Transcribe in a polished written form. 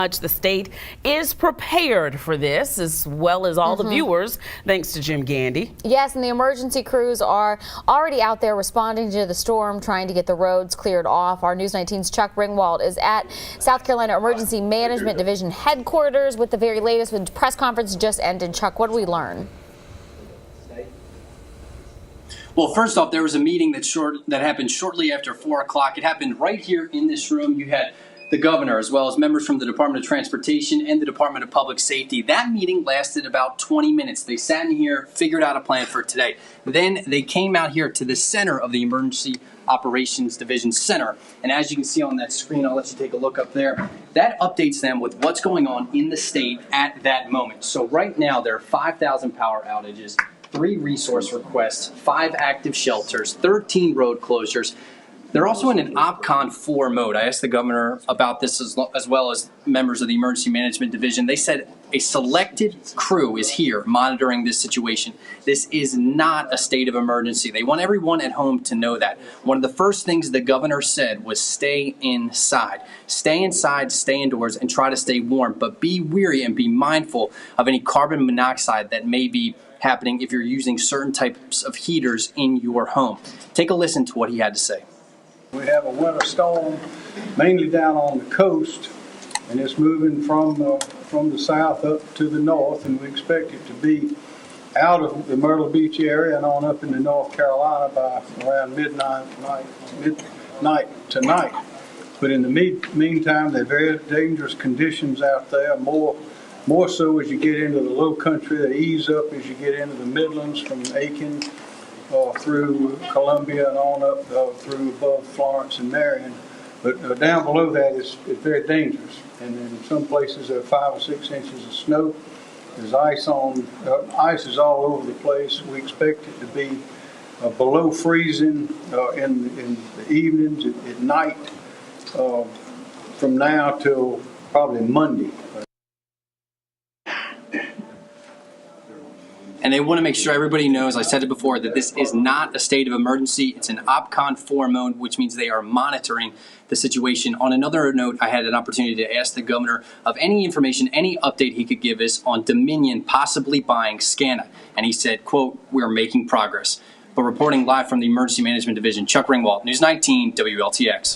Much the state is prepared for this, as well as all the viewers, thanks to Jim Gandy. Yes, and the emergency crews are already out there responding to the storm, trying to get the roads cleared off. Our News 19's Chuck Ringwald is at South Carolina Emergency Management Division headquarters with the very latest. When the press conference just ended, Chuck, what did we learn? Well, first off, there was a meeting that happened shortly after 4 o'clock. It happened right here in this room. You had the governor, as well as members from the Department of Transportation and the Department of Public Safety. That meeting lasted about 20 minutes. They sat in here, figured out a plan for today. Then they came out here to the center of the Emergency Operations Division Center. And as you can see on that screen, I'll let you take a look up there. That updates them with what's going on in the state at that moment. So right now, there are 5,000 power outages, 3 resource requests, 5 active shelters, 13 road closures. They're also in an OPCON 4 mode. I asked the governor about this as well as members of the Emergency Management Division. They said a selected crew is here monitoring this situation. This is not a state of emergency. They want everyone at home to know that. One of the first things the governor said was stay inside. Stay inside, stay indoors, and try to stay warm. But be wary and be mindful of any carbon monoxide that may be happening if you're using certain types of heaters in your home. Take a listen to what he had to say. We have a winter storm mainly down on the coast, and it's moving from the south up to the north, and we expect it to be out of the Myrtle Beach area and on up into North Carolina by around midnight tonight. But in the meantime, there are very dangerous conditions out there, more so as you get into the low country. They ease up as you get into the Midlands from Aiken through Columbia and on up through above Florence and Marion. But down below that it's very dangerous. And in some places there are 5 or 6 inches of snow. There's ice is all over the place. We expect it to be below freezing in the evenings, at night, from now till probably Monday. And they want to make sure everybody knows, I said it before, that this is not a state of emergency. It's an OPCON 4 mode, which means they are monitoring the situation. On another note, I had an opportunity to ask the governor of any information, any update he could give us on Dominion possibly buying SCANA. And he said, quote, "We're making progress." But reporting live from the Emergency Management Division, Chuck Ringwald, News 19, WLTX.